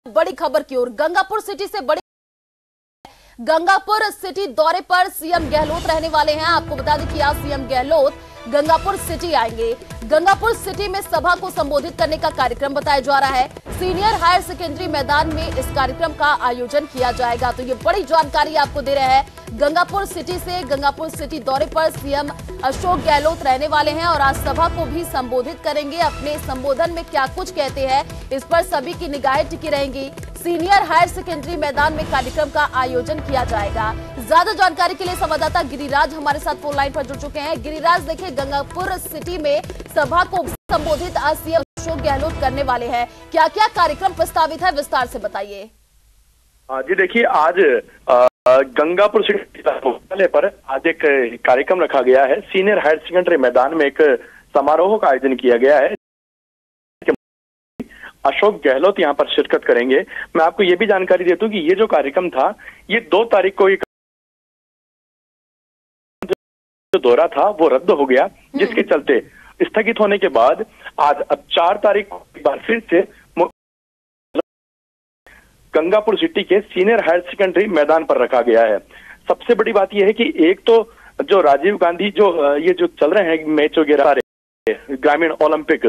बड़ी खबर की ओर गंगापुर सिटी से बड़ी गंगापुर सिटी दौरे पर सीएम गहलोत रहने वाले हैं। आपको बता दें कि आज सीएम गहलोत गंगापुर सिटी आएंगे। गंगापुर सिटी में सभा को संबोधित करने का कार्यक्रम बताया जा रहा है। सीनियर हायर सेकेंडरी मैदान में इस कार्यक्रम का आयोजन किया जाएगा। तो ये बड़ी जानकारी आपको दे रहे हैं। गंगापुर सिटी से गंगापुर सिटी दौरे पर सीएम अशोक गहलोत रहने वाले हैं और आज सभा को भी संबोधित करेंगे। अपने संबोधन में क्या कुछ कहते हैं, इस पर सभी की निगाहें टिकी रहेंगी। सीनियर हायर सेकेंडरी मैदान में कार्यक्रम का आयोजन किया जाएगा। ज्यादा जानकारी के लिए संवाददाता गिरिराज हमारे साथ फोन लाइन पर जुड़ चुके हैं। गिरिराज, देखिए गंगापुर सिटी में सभा को संबोधित आज सीएम अशोक गहलोत करने वाले हैं। क्या क्या कार्यक्रम प्रस्तावित है, विस्तार से बताइए। जी देखिए, आज गंगापुर सिटी मुख्यालय पर आज एक कार्यक्रम रखा गया है। सीनियर हायर सेकेंडरी मैदान में एक समारोह का आयोजन किया गया है। अशोक गहलोत यहां पर शिरकत करेंगे। मैं आपको ये भी जानकारी देता हूं कि ये जो कार्यक्रम था, ये 2 तारीख को जो दौरा था वो रद्द हो गया, जिसके चलते स्थगित होने के बाद आज अब 4 तारीख को एक बार फिर से गंगापुर सिटी के सीनियर हायर सेकेंडरी मैदान पर रखा गया है। सबसे बड़ी बात यह है कि एक तो जो राजीव गांधी ये जो चल रहे हैं मैच वगैरह ग्रामीण ओलंपिक,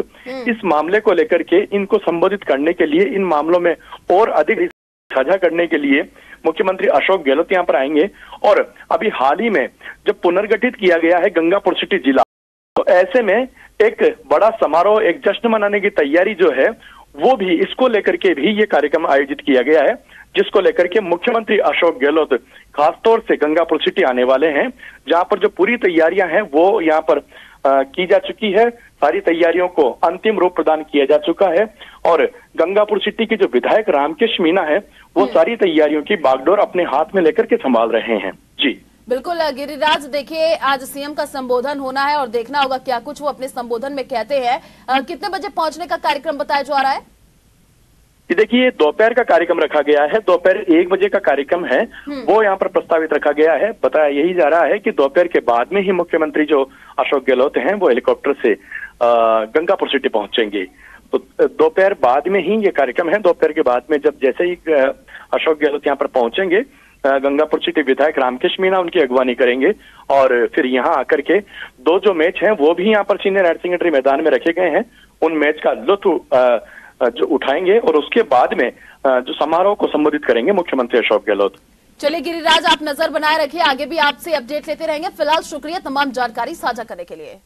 इस मामले को लेकर के इनको संबोधित करने के लिए, इन मामलों में और अधिक साझा करने के लिए मुख्यमंत्री अशोक गहलोत यहां पर आएंगे। और अभी हाल ही में जब पुनर्गठित किया गया है गंगापुर सिटी जिला, तो ऐसे में एक बड़ा समारोह, एक जश्न मनाने की तैयारी जो है वो भी, इसको लेकर के भी ये कार्यक्रम आयोजित किया गया है, जिसको लेकर के मुख्यमंत्री अशोक गहलोत खासतौर से गंगापुर सिटी आने वाले हैं, जहां पर जो पूरी तैयारियां हैं वो यहाँ पर की जा चुकी है। सारी तैयारियों को अंतिम रूप प्रदान किया जा चुका है और गंगापुर सिटी के जो विधायक रामकृष्ण मीना है वो सारी तैयारियों की बागडोर अपने हाथ में लेकर के संभाल रहे हैं। जी बिल्कुल गिरिराज, देखिए आज सीएम का संबोधन होना है और देखना होगा क्या कुछ वो अपने संबोधन में कहते हैं। कितने बजे पहुंचने का कार्यक्रम बताया जा रहा है? देखिए, दोपहर का कार्यक्रम रखा गया है। दोपहर 1 बजे का कार्यक्रम है, वो यहाँ पर प्रस्तावित रखा गया है। बताया यही जा रहा है कि दोपहर के बाद में ही मुख्यमंत्री जो अशोक गहलोत हैं वो हेलीकॉप्टर से गंगापुर सिटी पहुंचेंगे। तो दोपहर बाद में ही ये कार्यक्रम है। दोपहर के बाद में जब जैसे ही अशोक गहलोत यहाँ पर पहुंचेंगे, गंगापुर सिटी विधायक रामकृष्ण मीना उनकी अगवानी करेंगे और फिर यहाँ आकर के 2 जो मैच हैं वो भी यहाँ पर सीनियर हायर सेकेंडरी मैदान में रखे गए हैं, उन मैच का लुत्फ जो उठाएंगे और उसके बाद में जो समारोह को संबोधित करेंगे मुख्यमंत्री अशोक गहलोत। चलिए गिरिराज, आप नजर बनाए रखिए, आगे भी आपसे अपडेट लेते रहेंगे। फिलहाल शुक्रिया तमाम जानकारी साझा करने के लिए।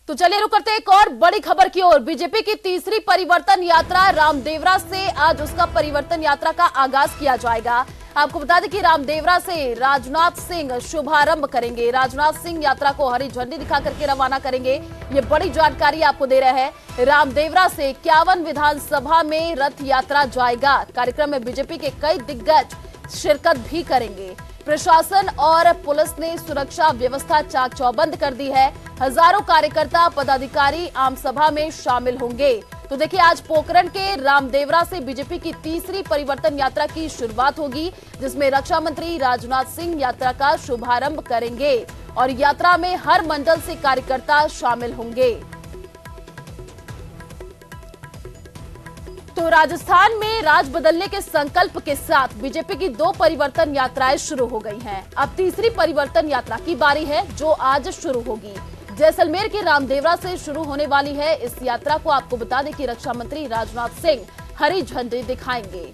तो चलिए रुक करते एक और बड़ी खबर की ओर। बीजेपी की तीसरी परिवर्तन यात्रा रामदेवरा से आज उसका परिवर्तन यात्रा का आगाज किया जाएगा। आपको बता दें कि रामदेवरा से राजनाथ सिंह शुभारंभ करेंगे। राजनाथ सिंह यात्रा को हरी झंडी दिखा करके रवाना करेंगे। ये बड़ी जानकारी आपको दे रहे हैं। रामदेवरा से 51 विधानसभा में रथ यात्रा जाएगा। कार्यक्रम में बीजेपी के कई दिग्गज शिरकत भी करेंगे। प्रशासन और पुलिस ने सुरक्षा व्यवस्था चाक चौबंद कर दी है। हजारों कार्यकर्ता पदाधिकारी आम सभा में शामिल होंगे। तो देखिए, आज पोखरण के रामदेवरा से बीजेपी की तीसरी परिवर्तन यात्रा की शुरुआत होगी, जिसमें रक्षा मंत्री राजनाथ सिंह यात्रा का शुभारंभ करेंगे और यात्रा में हर मंडल से कार्यकर्ता शामिल होंगे। तो राजस्थान में राज बदलने के संकल्प के साथ बीजेपी की 2 परिवर्तन यात्राएं शुरू हो गई हैं। अब तीसरी परिवर्तन यात्रा की बारी है, जो आज शुरू होगी। जैसलमेर के रामदेवरा से शुरू होने वाली है। इस यात्रा को आपको बता दें कि रक्षा मंत्री राजनाथ सिंह हरी झंडी दिखाएंगे।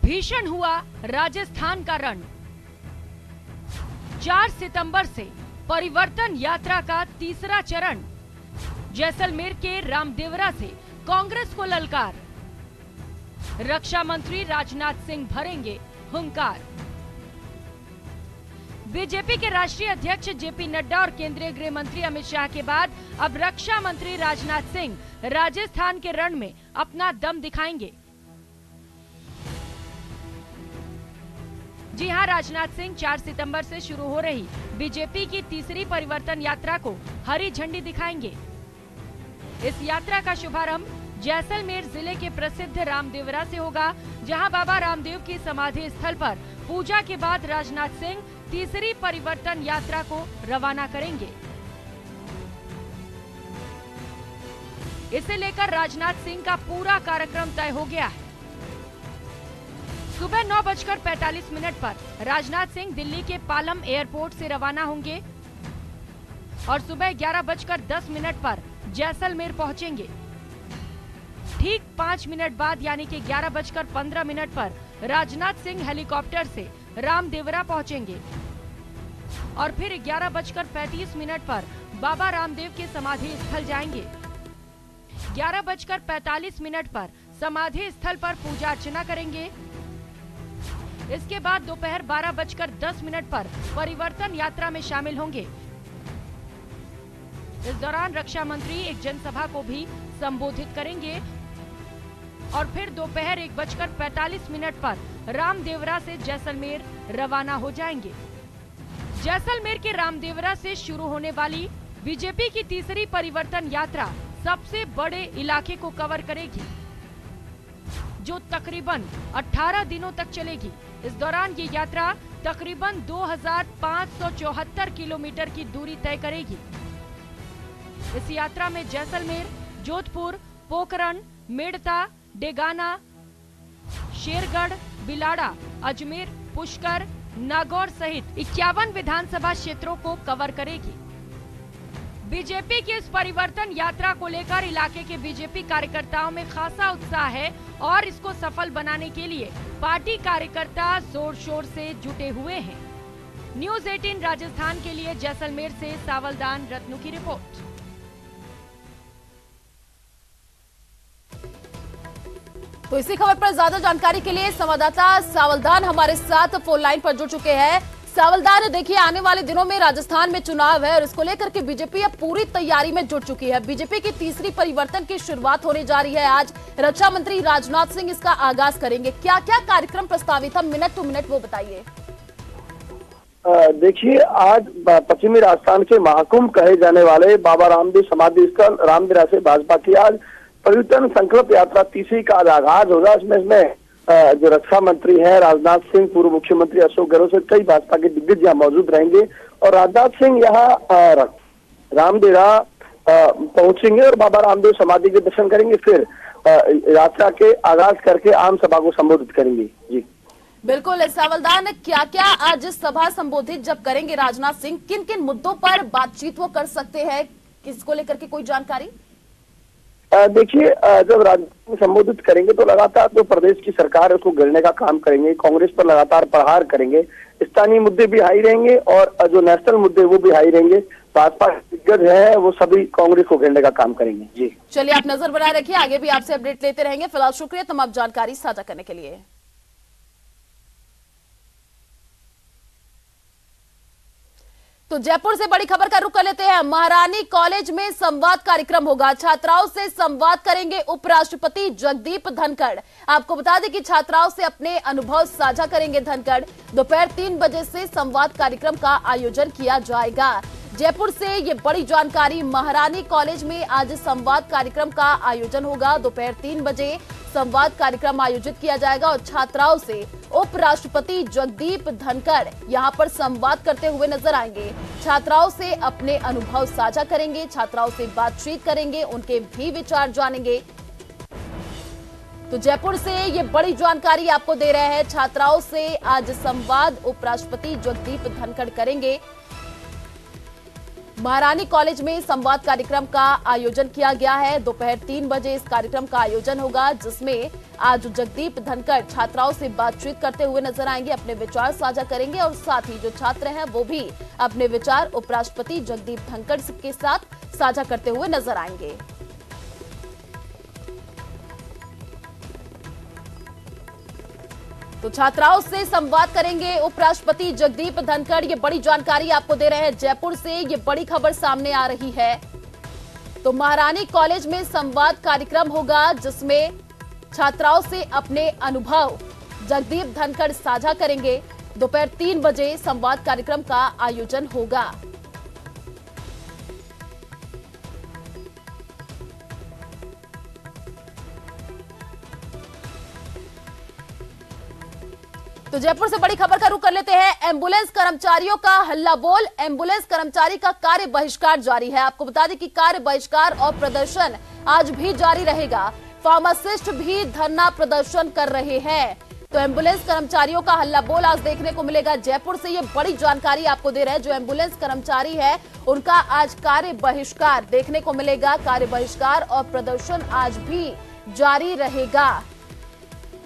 भीषण हुआ राजस्थान का रण। 4 सितंबर से परिवर्तन यात्रा का तीसरा चरण। जैसलमेर के रामदेवरा से कांग्रेस को ललकार। रक्षा मंत्री राजनाथ सिंह भरेंगे हुंकार। बीजेपी के राष्ट्रीय अध्यक्ष जेपी नड्डा और केंद्रीय गृह मंत्री अमित शाह के बाद अब रक्षा मंत्री राजनाथ सिंह राजस्थान के रण में अपना दम दिखाएंगे। जी हां, राजनाथ सिंह 4 सितंबर से शुरू हो रही बीजेपी की तीसरी परिवर्तन यात्रा को हरी झंडी दिखाएंगे। इस यात्रा का शुभारंभ जैसलमेर जिले के प्रसिद्ध रामदेवरा से होगा, जहां बाबा रामदेव की समाधि स्थल पर पूजा के बाद राजनाथ सिंह तीसरी परिवर्तन यात्रा को रवाना करेंगे। इसे लेकर राजनाथ सिंह का पूरा कार्यक्रम तय हो गया है। सुबह 9:45 पर राजनाथ सिंह दिल्ली के पालम एयरपोर्ट से रवाना होंगे और सुबह 11:10 पर जैसलमेर पहुंचेंगे। ठीक 5 मिनट बाद यानी कि 11:15 पर राजनाथ सिंह हेलीकॉप्टर से रामदेवरा पहुंचेंगे और फिर 11:35 पर बाबा रामदेव के समाधि स्थल जाएंगे। 11:45 पर समाधि स्थल पर पूजा अर्चना करेंगे। इसके बाद दोपहर 12:10 पर परिवर्तन यात्रा में शामिल होंगे। इस दौरान रक्षा मंत्री एक जनसभा को भी संबोधित करेंगे और फिर दोपहर 1:45 पर रामदेवरा से जैसलमेर रवाना हो जाएंगे। जैसलमेर के रामदेवरा से शुरू होने वाली बीजेपी की तीसरी परिवर्तन यात्रा सबसे बड़े इलाके को कवर करेगी, जो तकरीबन 18 दिनों तक चलेगी। इस दौरान ये यात्रा तकरीबन 2574 किलोमीटर की दूरी तय करेगी। इस यात्रा में जैसलमेर, जोधपुर, पोखरण, मेड़ता, डेगाना, शेरगढ़, बिलाड़ा, अजमेर, पुष्कर, नागौर सहित 51 विधानसभा क्षेत्रों को कवर करेगी। बीजेपी की इस परिवर्तन यात्रा को लेकर इलाके के बीजेपी कार्यकर्ताओं में खासा उत्साह है और इसको सफल बनाने के लिए पार्टी कार्यकर्ता जोर शोर से जुटे हुए हैं। न्यूज़ 18 राजस्थान के लिए जैसलमेर से सावलदान रत्नू की रिपोर्ट। तो इसी खबर पर ज्यादा जानकारी के लिए संवाददाता सावलदान हमारे साथ फोन लाइन पर जुड़ चुके हैं। सावलदान, देखिए आने वाले दिनों में राजस्थान में चुनाव है और इसको लेकर के बीजेपी अब पूरी तैयारी में जुट चुकी है। बीजेपी की तीसरी परिवर्तन की शुरुआत होने जा रही है। आज रक्षा मंत्री राजनाथ सिंह इसका आगाज करेंगे। क्या क्या कार्यक्रम प्रस्तावित है, मिनट टू मिनट वो बताइए। देखिए, आज पश्चिमी राजस्थान के महाकुंभ कहे जाने वाले बाबा रामदेव समाधि स्थल रामदेवरा से भाजपा की आज परिवर्तन संकल्प यात्रा तीसरी का आज आगाज होगा। इसमें जो रक्षा मंत्री है राजनाथ सिंह, पूर्व मुख्यमंत्री अशोक गहलोत से कई भाजपा के दिग्गज यहाँ मौजूद रहेंगे और राजनाथ सिंह यहाँ रामदेवरा पहुंचेंगे और बाबा रामदेव समाधि के दर्शन करेंगे। फिर यात्रा के आगाज करके आम सभा को संबोधित करेंगे। जी बिल्कुल सावलदान, क्या क्या आज सभा संबोधित जब करेंगे राजनाथ सिंह, किन किन मुद्दों पर बातचीत वो कर सकते हैं, किसको लेकर के कोई जानकारी? देखिए, जब राज्य में संबोधित करेंगे तो लगातार जो प्रदेश की सरकार है उसको गिरने का काम करेंगे, कांग्रेस पर लगातार प्रहार करेंगे, स्थानीय मुद्दे भी हाई रहेंगे और जो नेशनल मुद्दे वो भी हाई रहेंगे। भाजपा दिग्गज है वो सभी कांग्रेस को घेरने का काम करेंगे। जी चलिए, आप नजर बनाए रखिए, आगे भी आपसे अपडेट लेते रहेंगे। फिलहाल शुक्रिया तमाम जानकारी साझा करने के लिए। तो जयपुर से बड़ी खबर का रुख कर लेते हैं। महारानी कॉलेज में संवाद कार्यक्रम होगा। छात्राओं से संवाद करेंगे उपराष्ट्रपति जगदीप धनखड़। आपको बता दें कि छात्राओं से अपने अनुभव साझा करेंगे धनखड़। दोपहर 3 बजे से संवाद कार्यक्रम का आयोजन किया जाएगा। जयपुर से ये बड़ी जानकारी। महारानी कॉलेज में आज संवाद कार्यक्रम का आयोजन होगा। दोपहर 3 बजे संवाद कार्यक्रम आयोजित किया जाएगा और छात्राओं से उपराष्ट्रपति जगदीप धनखड़ यहां पर संवाद करते हुए नजर आएंगे। छात्राओं से अपने अनुभव साझा करेंगे, छात्राओं से बातचीत करेंगे, उनके भी विचार जानेंगे। तो जयपुर से ये बड़ी जानकारी आपको दे रहे हैं। छात्राओं से आज संवाद उपराष्ट्रपति जगदीप धनखड़ करेंगे। महारानी कॉलेज में संवाद कार्यक्रम का आयोजन किया गया है। दोपहर 3 बजे इस कार्यक्रम का आयोजन होगा, जिसमें आज जगदीप धनखड़ छात्राओं से बातचीत करते हुए नजर आएंगे, अपने विचार साझा करेंगे और साथ ही जो छात्र हैं वो भी अपने विचार उपराष्ट्रपति जगदीप धनखड़ के साथ साझा करते हुए नजर आएंगे। तो छात्राओं से संवाद करेंगे उपराष्ट्रपति जगदीप धनखड़। ये बड़ी जानकारी आपको दे रहे हैं। जयपुर से ये बड़ी खबर सामने आ रही है। तो महारानी कॉलेज में संवाद कार्यक्रम होगा, जिसमें छात्राओं से अपने अनुभव जगदीप धनखड़ साझा करेंगे। दोपहर 3 बजे संवाद कार्यक्रम का आयोजन होगा। तो जयपुर से बड़ी खबर का रुख कर लेते हैं। एम्बुलेंस कर्मचारियों का हल्ला बोल, एम्बुलेंस कर्मचारी का कार्य बहिष्कार जारी है। आपको बता दें कि कार्य बहिष्कार और प्रदर्शन आज भी जारी रहेगा। फार्मासिस्ट भी धरना प्रदर्शन कर रहे हैं। तो एम्बुलेंस कर्मचारियों का हल्ला बोल आज देखने को मिलेगा। जयपुर से ये बड़ी जानकारी आपको दे रहे हैं। जो एम्बुलेंस कर्मचारी है उनका आज कार्य बहिष्कार देखने को मिलेगा। कार्य बहिष्कार और प्रदर्शन आज भी जारी रहेगा।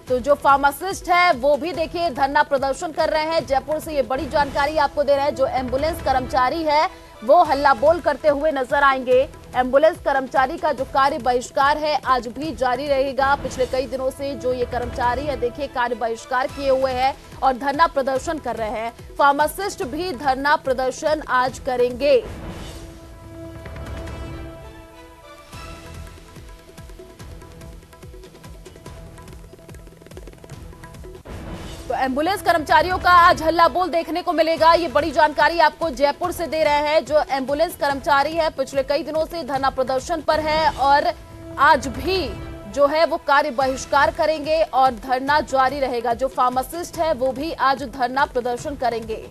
तो जो फार्मासिस्ट है वो भी देखिए धरना प्रदर्शन कर रहे हैं। जयपुर से ये बड़ी जानकारी आपको दे रहे हैं। जो एम्बुलेंस कर्मचारी है वो हल्ला बोल करते हुए नजर आएंगे। एम्बुलेंस कर्मचारी का जो कार्य बहिष्कार है आज भी जारी रहेगा। पिछले कई दिनों से जो ये कर्मचारी है देखिए कार्य बहिष्कार किए हुए हैं और धरना प्रदर्शन कर रहे हैं। फार्मासिस्ट भी धरना प्रदर्शन आज करेंगे। तो एम्बुलेंस कर्मचारियों का आज हल्ला बोल देखने को मिलेगा। ये बड़ी जानकारी आपको जयपुर से दे रहे हैं। जो एम्बुलेंस कर्मचारी है पिछले कई दिनों से धरना प्रदर्शन पर है और आज भी जो है वो कार्य बहिष्कार करेंगे और धरना जारी रहेगा। जो फार्मासिस्ट है वो भी आज धरना प्रदर्शन करेंगे।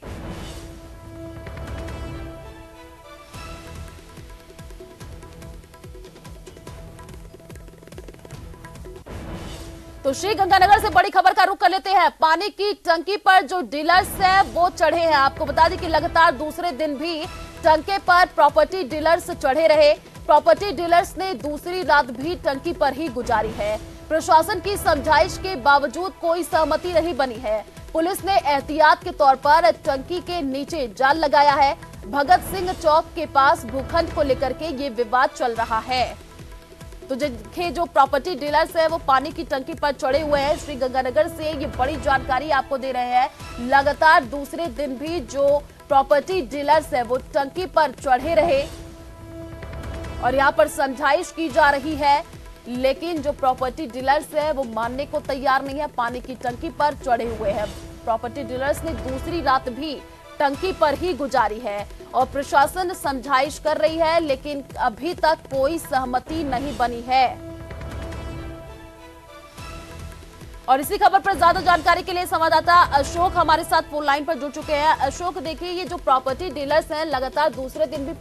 तो श्रीगंगानगर से बड़ी खबर का रुख कर लेते हैं। पानी की टंकी पर जो डीलर्स है वो चढ़े हैं। आपको बता दें कि लगातार दूसरे दिन भी टंके पर प्रॉपर्टी डीलर्स चढ़े रहे। प्रॉपर्टी डीलर्स ने दूसरी रात भी टंकी पर ही गुजारी है। प्रशासन की समझाइश के बावजूद कोई सहमति नहीं बनी है। पुलिस ने एहतियात के तौर पर टंकी के नीचे जाल लगाया है। भगत सिंह चौक के पास भूखंड को लेकर के ये विवाद चल रहा है। तो जिनके जो प्रॉपर्टी डीलर्स है वो पानी की टंकी पर चढ़े हुए हैं। श्रीगंगानगर से ये बड़ी जानकारी आपको दे रहे हैं। लगातार दूसरे दिन भी जो प्रॉपर्टी डीलर्स है वो टंकी पर चढ़े रहे और यहाँ पर समझाइश की जा रही है, लेकिन जो प्रॉपर्टी डीलर्स है वो मानने को तैयार नहीं है। पानी की टंकी पर चढ़े हुए हैं। प्रॉपर्टी डीलर्स ने दूसरी रात भी टंकी पर ही गुजारी है और प्रशासन समझाइश कर रही है, लेकिन अभी तक कोई सहमति नहीं बनी है। और इसी खबर पर ज्यादा जानकारी के लिए संवाददाता अशोक हमारे साथ फोन लाइन पर जुड़ चुके हैं। अशोक, देखिए ये जो प्रॉपर्टी डीलर्स हैं लगातार दूसरे दिन भी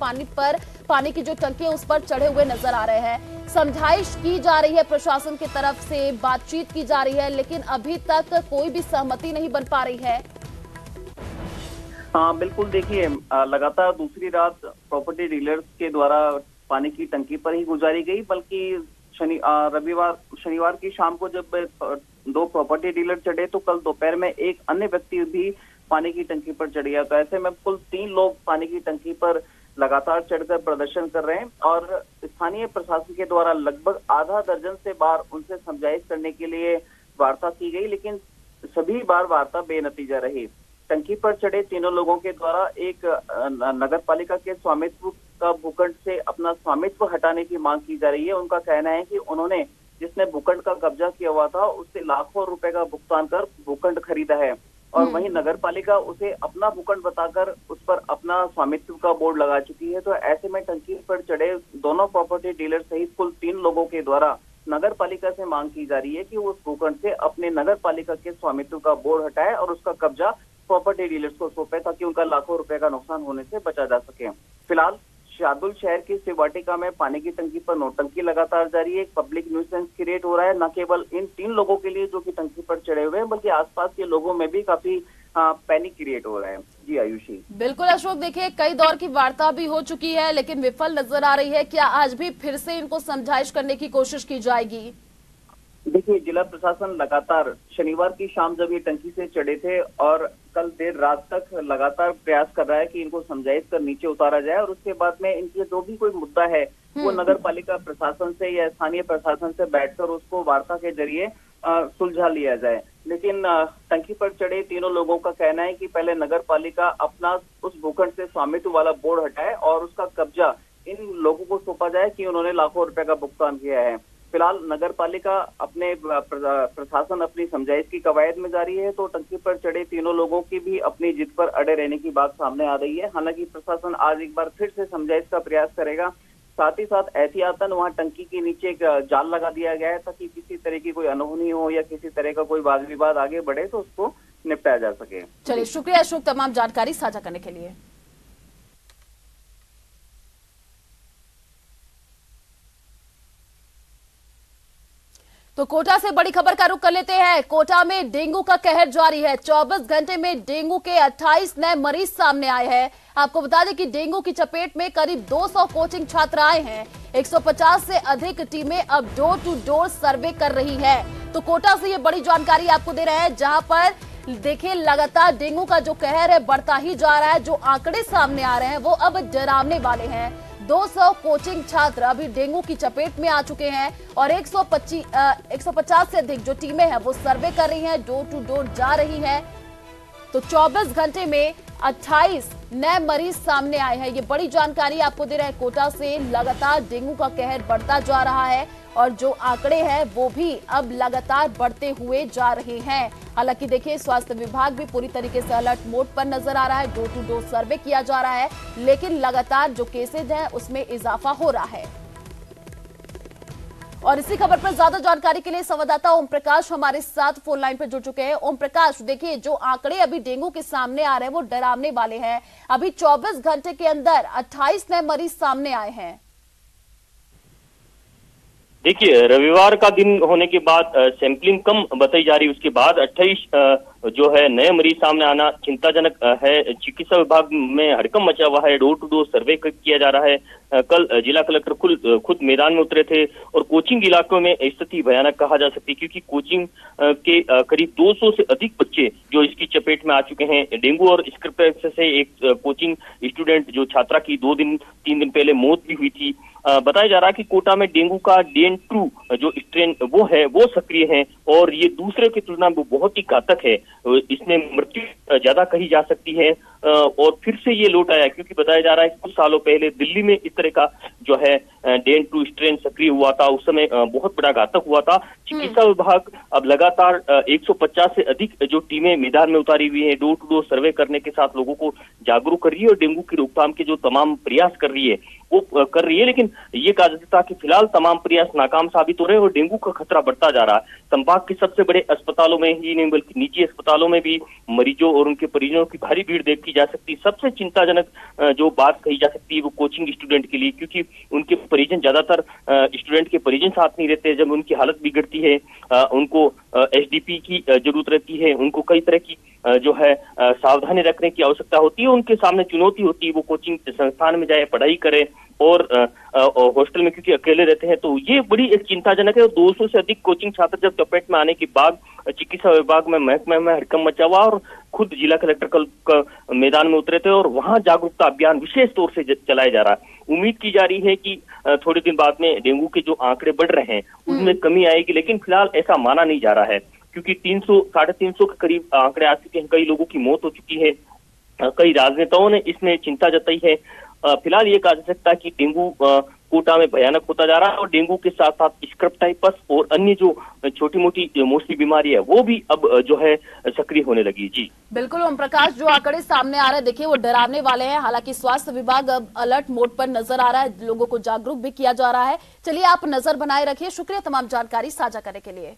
पानी की जो टंकी है उस पर चढ़े हुए नजर आ रहे हैं। समझाइश की जा रही है, प्रशासन की तरफ से बातचीत की जा रही है, लेकिन अभी तक कोई भी सहमति नहीं बन पा रही है। हाँ बिल्कुल, देखिए लगातार दूसरी रात प्रॉपर्टी डीलर्स के द्वारा पानी की टंकी पर ही गुजारी गई, बल्कि शनिवार की शाम को जब 2 प्रॉपर्टी डीलर चढ़े तो कल दोपहर में एक अन्य व्यक्ति भी पानी की टंकी पर चढ़ गया। तो ऐसे में कुल 3 लोग पानी की टंकी पर लगातार चढ़कर प्रदर्शन कर रहे हैं और स्थानीय प्रशासन के द्वारा लगभग आधा दर्जन से बार उनसे समझाइश करने के लिए वार्ता की गई, लेकिन सभी बार वार्ता बेनतीजा रही। टंकी पर चढ़े तीनों लोगों के द्वारा एक नगर पालिका के स्वामित्व का भूखंड से अपना स्वामित्व हटाने की मांग की जा रही है। उनका कहना है कि उन्होंने जिसने भूखंड का कब्जा किया हुआ था उससे लाखों रुपए का भुगतान कर भूखंड खरीदा है और वहीं नगर पालिका उसे अपना भूखंड बताकर उस पर अपना स्वामित्व का बोर्ड लगा चुकी है। तो ऐसे में टंकी पर चढ़े दोनों प्रॉपर्टी डीलर सहित कुल 3 लोगों के द्वारा नगर पालिका से मांग की जा रही है कि वो उस भूखंड से अपने नगर पालिका के स्वामित्व का बोर्ड हटाए और उसका कब्जा प्रॉपर्टी डीलर्स को सौंपे ताकि उनका लाखों रुपए का नुकसान होने से बचा जा सके। फिलहाल शार्दुल शहर की शिववाटिका में पानी की टंकी पर नोटंकी लगातार जारी है। एक पब्लिक न्यूसेंस क्रिएट हो रहा है, न केवल इन 3 लोगों के लिए जो कि टंकी पर चढ़े हुए हैं, बल्कि आसपास के लोगों में भी काफी पैनिक क्रिएट हो रहा है। जी आयुषी। बिल्कुल अशोक, देखिए कई दौर की वार्ता भी हो चुकी है लेकिन विफल नजर आ रही है। क्या आज भी फिर से इनको समझाइश करने की कोशिश की जाएगी? देखिए, जिला प्रशासन लगातार शनिवार की शाम जब ये टंकी से चढ़े थे और कल देर रात तक लगातार प्रयास कर रहा है कि इनको समझाइश कर नीचे उतारा जाए और उसके बाद में इनके जो भी कोई मुद्दा है वो नगर पालिका प्रशासन से या स्थानीय प्रशासन से बैठकर उसको वार्ता के जरिए सुलझा लिया जाए। लेकिन टंकी पर चढ़े तीनों लोगों का कहना है कि पहले नगर पालिका अपना उस भूखंड से स्वामित्व वाला बोर्ड हटाए और उसका कब्जा इन लोगों को सौंपा जाए कि उन्होंने लाखों रुपए का भुगतान किया है। फिलहाल नगर पालिका अपने प्रशासन अपनी समझाइश की कवायद में जारी है, तो टंकी पर चढ़े तीनों लोगों की भी अपनी जिद पर अड़े रहने की बात सामने आ रही है। हालांकि प्रशासन आज एक बार फिर से समझाइश का प्रयास करेगा। साथ ही साथ एहतियातन वहां टंकी के नीचे एक जाल लगा दिया गया है, ताकि किसी तरह की कोई अनहोनी हो या किसी तरह का कोई वाद विवाद आगे बढ़े तो उसको निपटाया जा सके। चलिए, शुक्रिया अशोक तमाम जानकारी साझा करने के लिए। तो कोटा से बड़ी खबर का रुख कर लेते हैं। कोटा में डेंगू का कहर जारी है। 24 घंटे में डेंगू के 28 नए मरीज सामने आए हैं। आपको बता दें कि डेंगू की चपेट में करीब 200 कोचिंग छात्र आए हैं। 150 से अधिक टीमें अब डोर टू डोर सर्वे कर रही है। तो कोटा से ये बड़ी जानकारी आपको दे रहे हैं, जहां पर देखिए लगातार डेंगू का जो कहर है बढ़ता ही जा रहा है। जो आंकड़े सामने आ रहे हैं वो अब डरावने वाले हैं। 200 कोचिंग छात्र अभी डेंगू की चपेट में आ चुके हैं और 150 से अधिक जो टीमें हैं वो सर्वे कर रही हैं, डोर टू डोर जा रही हैं। तो 24 घंटे में 28 नए मरीज सामने आए हैं। ये बड़ी जानकारी आपको दे रहे हैं। कोटा से लगातार डेंगू का कहर बढ़ता जा रहा है और जो आंकड़े हैं वो भी अब लगातार बढ़ते हुए जा रहे हैं। हालांकि देखिए, स्वास्थ्य विभाग भी पूरी तरीके से अलर्ट मोड पर नजर आ रहा है। डोर टू डोर सर्वे किया जा रहा है, लेकिन लगातार जो केसेज हैं उसमें इजाफा हो रहा है। और इसी खबर पर ज्यादा जानकारी के लिए संवाददाता ओम प्रकाश हमारे साथ फोन लाइन पर जुड़ चुके हैं। ओम प्रकाश, देखिए जो आंकड़े अभी डेंगू के सामने आ रहे हैं वो डरावने वाले हैं। अभी 24 घंटे के अंदर 28 नए मरीज सामने आए हैं। देखिए, रविवार का दिन होने के बाद सैंपलिंग कम बताई जा रही है, उसके बाद 28 जो है नए मरीज सामने आना चिंताजनक है। चिकित्सा विभाग में हड़कंप मचा हुआ है। डोर टू डोर सर्वे किया जा रहा है। कल जिला कलेक्टर खुद मैदान में उतरे थे और कोचिंग इलाकों में स्थिति भयानक कहा जा सकती है, क्योंकि कोचिंग के करीब 200 से अधिक बच्चे जो इसकी चपेट में आ चुके हैं। डेंगू और स्क्रब से एक कोचिंग स्टूडेंट जो छात्रा की 3 दिन पहले मौत भी हुई थी। बताया जा रहा है कि कोटा में डेंगू का DN2 जो स्ट्रेन वो सक्रिय है और ये दूसरे की तुलना में बहुत ही घातक है। इसमें मृत्यु ज्यादा कही जा सकती है और फिर से ये लौट आया, क्योंकि बताया जा रहा है कि कुछ सालों पहले दिल्ली में इस तरह का जो है DN2 स्ट्रेन सक्रिय हुआ था। उस समय बहुत बड़ा घातक हुआ था। चिकित्सा विभाग अब लगातार 150 से अधिक जो टीमें मैदान में उतारी हुई है, डोर टू डोर सर्वे करने के साथ लोगों को जागरूक कर रही है और डेंगू की रोकथाम के जो तमाम प्रयास कर रही है वो कर रही है। लेकिन ये कहा जाता है कि फिलहाल तमाम प्रयास नाकाम साबित हो रहे हैं और डेंगू का खतरा बढ़ता जा रहा है। संभाग के सबसे बड़े अस्पतालों में ही नहीं बल्कि निजी अस्पतालों में भी मरीजों और उनके परिजनों की भारी भीड़ देखी जा सकती है। सबसे चिंताजनक जो बात कही जा सकती है वो कोचिंग स्टूडेंट के लिए, क्योंकि उनके परिजन ज्यादातर स्टूडेंट के परिजन साथ नहीं रहते। जब उनकी हालत बिगड़ती है उनको SDP की जरूरत रहती है, उनको कई तरह की जो है सावधानी रखने की आवश्यकता होती है। उनके सामने चुनौती होती है वो कोचिंग संस्थान में जाए, पढ़ाई करे और हॉस्टल में क्योंकि अकेले रहते हैं, तो ये बड़ी एक चिंताजनक है। 200 से अधिक कोचिंग छात्र जब चपेट में आने के बाद चिकित्सा विभाग में महकमे में हड़कंप मचा हुआ और खुद जिला कलेक्टर कल मैदान में उतरे थे और वहां जागरूकता अभियान विशेष तौर से चलाया जा रहा है। उम्मीद की जा रही है कि थोड़े दिन बाद में डेंगू के जो आंकड़े बढ़ रहे हैं उनमें कमी आएगी, लेकिन फिलहाल ऐसा माना नहीं जा रहा है, क्योंकि 300-350 के करीब आंकड़े आ चुके हैं। कई लोगों की मौत हो चुकी है। कई राजनेताओं ने इसमें चिंता जताई है। फिलहाल ये कहा जा सकता है कि डेंगू कोटा में भयानक होता जा रहा है और डेंगू के साथ साथ स्क्रब टाइफस और अन्य जो छोटी मोटी मौसमी बीमारी है वो भी अब जो है सक्रिय होने लगी। जी बिल्कुल ओम प्रकाश, जो आंकड़े सामने आ रहे हैं देखिए वो डरावने वाले हैं। हालांकि स्वास्थ्य विभाग अब अलर्ट मोड पर नजर आ रहा है, लोगों को जागरूक भी किया जा रहा है। चलिए, आप नजर बनाए रखिए। शुक्रिया तमाम जानकारी साझा करने के लिए।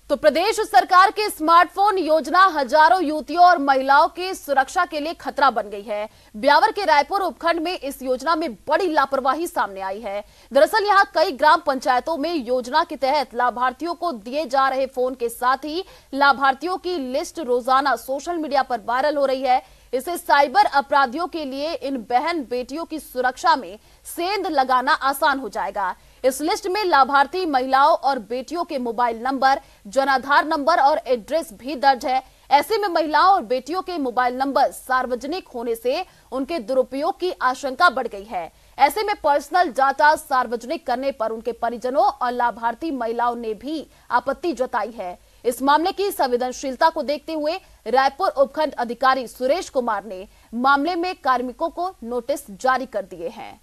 तो प्रदेश सरकार की स्मार्टफोन योजना हजारों युवतियों और महिलाओं की सुरक्षा के लिए खतरा बन गई है। ब्यावर के रायपुर उपखंड में इस योजना में बड़ी लापरवाही सामने आई है। दरअसल यहां कई ग्राम पंचायतों में योजना के तहत लाभार्थियों को दिए जा रहे फोन के साथ ही लाभार्थियों की लिस्ट रोजाना सोशल मीडिया पर वायरल हो रही है। इससे साइबर अपराधियों के लिए इन बहन बेटियों की सुरक्षा में सेंध लगाना आसान हो जाएगा। इस लिस्ट में लाभार्थी महिलाओं और बेटियों के मोबाइल नंबर, जनाधार नंबर और एड्रेस भी दर्ज है। ऐसे में महिलाओं और बेटियों के मोबाइल नंबर सार्वजनिक होने से उनके दुरुपयोग की आशंका बढ़ गई है। ऐसे में पर्सनल डाटा सार्वजनिक करने पर उनके परिजनों और लाभार्थी महिलाओं ने भी आपत्ति जताई है। इस मामले की संवेदनशीलता को देखते हुए रायपुर उपखंड अधिकारी सुरेश कुमार ने मामले में कार्मिकों को नोटिस जारी कर दिए हैं।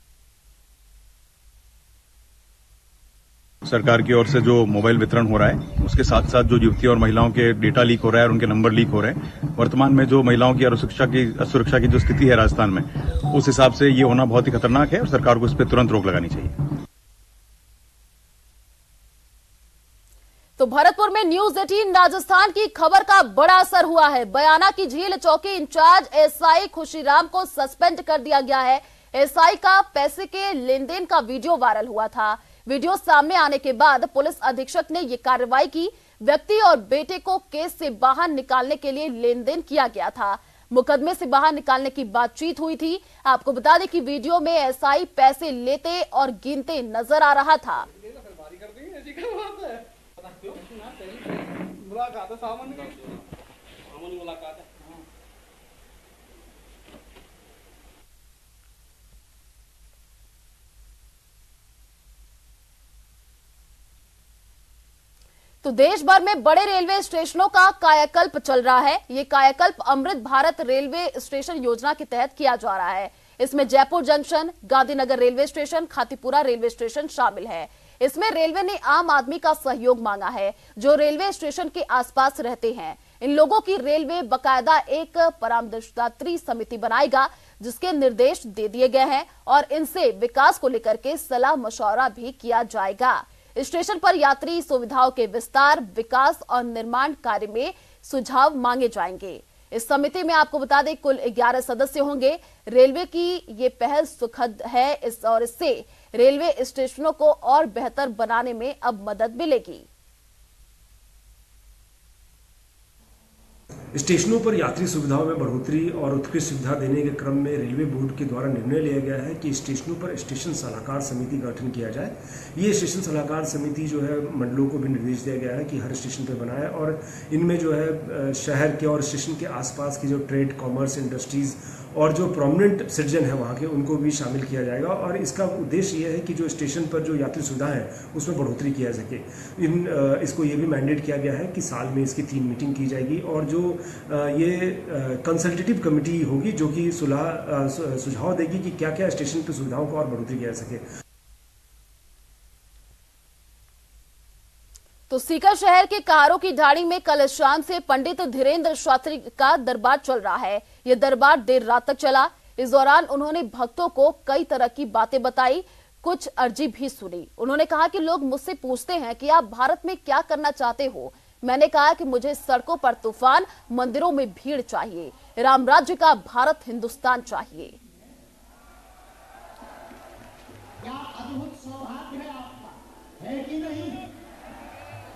सरकार की ओर से जो मोबाइल वितरण हो रहा है उसके साथ साथ जो युवती और महिलाओं के डेटा लीक हो रहा है और उनके नंबर लीक हो रहे हैं, वर्तमान में जो महिलाओं की असुरक्षा की जो स्थिति है राजस्थान में, उस हिसाब से ये होना बहुत ही खतरनाक है और सरकार को इस पर तुरंत रोक लगानी चाहिए। तो भरतपुर में न्यूज 18 राजस्थान की खबर का बड़ा असर हुआ है। बयाना की झील चौकी इंचार्ज एसआई खुशीराम को सस्पेंड कर दिया गया है। एसआई का पैसे के लेन देन का वीडियो वायरल हुआ था। वीडियो सामने आने के बाद पुलिस अधीक्षक ने यह कार्रवाई की। व्यक्ति और बेटे को केस से बाहर निकालने के लिए लेन देन किया गया था। मुकदमे से बाहर निकालने की बातचीत हुई थी। आपको बता दें कि वीडियो में एसआई पैसे लेते और गिनते नजर आ रहा था। मुलाकात है, सामान्य मुलाकात है। तो देश भर में बड़े रेलवे स्टेशनों का कायाकल्प चल रहा है। ये कायाकल्प अमृत भारत रेलवे स्टेशन योजना के तहत किया जा रहा है। इसमें Jaipur junction, Gandhinagar railway station, Khatipura railway station शामिल है। इसमें रेलवे ने आम आदमी का सहयोग मांगा है जो रेलवे स्टेशन के आसपास रहते हैं। इन लोगों की रेलवे बकायदा एक परामर्शदात्री समिति बनाएगा जिसके निर्देश दे दिए गए हैं और इनसे विकास को लेकर के सलाह मशवरा भी किया जाएगा। स्टेशन पर यात्री सुविधाओं के विस्तार, विकास और निर्माण कार्य में सुझाव मांगे जाएंगे। इस समिति में आपको बता दें कुल 11 सदस्य होंगे। रेलवे की ये पहल सुखद है और इससे रेलवे स्टेशनों को और बेहतर बनाने में अब मदद मिलेगी। स्टेशनों पर यात्री सुविधाओं में बढ़ोतरी और उत्कृष्ट सुविधा देने के क्रम में रेलवे बोर्ड के द्वारा निर्णय लिया गया है कि स्टेशनों पर स्टेशन सलाहकार समिति का गठन किया जाए। ये स्टेशन सलाहकार समिति जो है मंडलों को भी निर्देश दिया गया है कि हर स्टेशन पर बनाए और इनमें जो है शहर के और स्टेशन के आसपास की जो ट्रेड, कॉमर्स, इंडस्ट्रीज और जो प्रोमिनेंट सिटीजन है वहाँ के, उनको भी शामिल किया जाएगा। और इसका उद्देश्य यह है कि जो स्टेशन पर जो यात्री सुविधा है उसमें बढ़ोतरी किया सके। इसको ये भी मैंडेट किया गया है कि साल में इसकी 3 मीटिंग की जाएगी और जो ये कंसल्टेटिव कमेटी होगी जो कि सुझाव देगी कि क्या क्या स्टेशन पर सुविधाओं को और बढ़ोतरी किया जा सके। तो सीकर शहर के कहारों की ढाणी में कल शाम से पंडित धीरेन्द्र शास्त्री का दरबार चल रहा है। यह दरबार देर रात तक चला। इस दौरान उन्होंने भक्तों को कई तरह की बातें बताई, कुछ अर्जी भी सुनी। उन्होंने कहा कि लोग मुझसे पूछते हैं कि आप भारत में क्या करना चाहते हो। मैंने कहा कि मुझे सड़कों पर तूफान, मंदिरों में भीड़ चाहिए, राम राज्य का भारत हिंदुस्तान चाहिए। क्या अद्भुत सौभाग्य है आपका, है कि नहीं?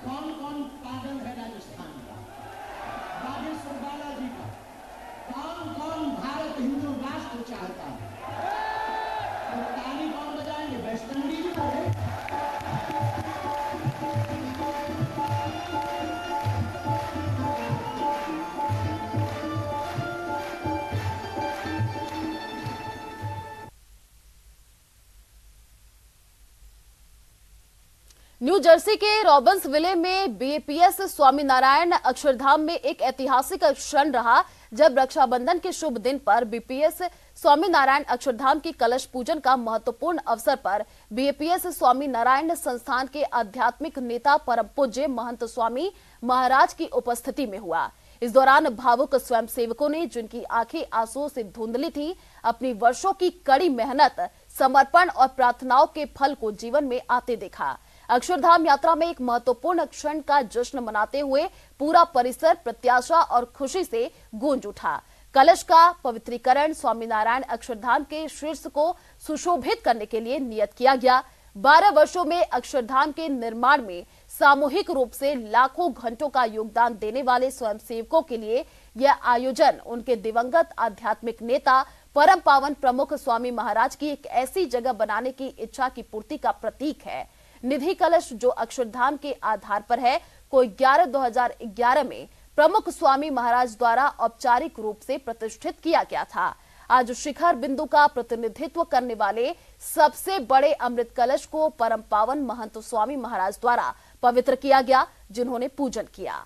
कौन कौन पागल है राजस्थान का, बागेश्वर बालाजी का? कौन कौन भारत हिंदू राष्ट्र चाहता है? तो ताली कौन बजाएंगे? वेस्ट इंडीज में न्यू जर्सी के रॉबिन्सविले में बीएपीएस स्वामीनारायण अक्षरधाम में एक ऐतिहासिक क्षण रहा जब रक्षाबंधन के शुभ दिन पर बीपीएस स्वामीनारायण अक्षरधाम की कलश पूजन का महत्वपूर्ण अवसर पर बीएपीएस स्वामीनारायण संस्थान के आध्यात्मिक नेता परम पूज्य महंत स्वामी महाराज की उपस्थिति में हुआ। इस दौरान भावुक स्वयंसेवकों ने, जिनकी आंखें आंसुओं से धुंधली थी, अपनी वर्षों की कड़ी मेहनत, समर्पण और प्रार्थनाओं के फल को जीवन में आते देखा। अक्षरधाम यात्रा में एक महत्वपूर्ण क्षण का जश्न मनाते हुए पूरा परिसर प्रत्याशा और खुशी से गूंज उठा। कलश का पवित्रीकरण स्वामीनारायण अक्षरधाम के शीर्ष को सुशोभित करने के लिए नियत किया गया। 12 वर्षों में अक्षरधाम के निर्माण में सामूहिक रूप से लाखों घंटों का योगदान देने वाले स्वयंसेवकों के लिए यह आयोजन उनके दिवंगत आध्यात्मिक नेता परम पावन प्रमुख स्वामी महाराज की एक ऐसी जगह बनाने की इच्छा की पूर्ति का प्रतीक है। निधि कलश जो अक्षरधाम के आधार पर है को 11/2011 में प्रमुख स्वामी महाराज द्वारा औपचारिक रूप से प्रतिष्ठित किया गया था। आज शिखर बिंदु का प्रतिनिधित्व करने वाले सबसे बड़े अमृत कलश को परम पावन महंत स्वामी महाराज द्वारा पवित्र किया गया, जिन्होंने पूजन किया।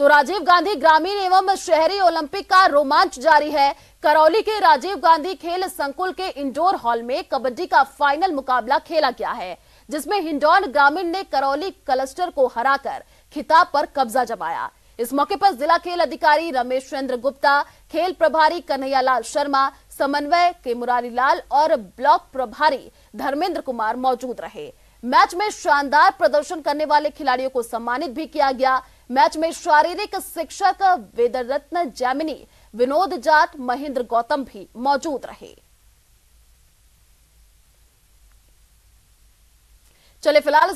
तो राजीव गांधी ग्रामीण एवं शहरी ओलंपिक का रोमांच जारी है। करौली के राजीव गांधी खेल संकुल के इंडोर हॉल में कबड्डी का फाइनल मुकाबला खेला गया है, जिसमें हिंडौन ग्रामीण ने करौली क्लस्टर को हराकर खिताब पर कब्जा जमाया। इस मौके पर जिला खेल अधिकारी रमेश चंद्र गुप्ता, खेल प्रभारी कन्हैयालाल शर्मा, समन्वय के मुरारीलाल और ब्लॉक प्रभारी धर्मेंद्र कुमार मौजूद रहे। मैच में शानदार प्रदर्शन करने वाले खिलाड़ियों को सम्मानित भी किया गया। मैच में शारीरिक शिक्षक वेदरत्न जैमिनी, विनोद जाट, महेंद्र गौतम भी मौजूद रहे। चले फिलहाल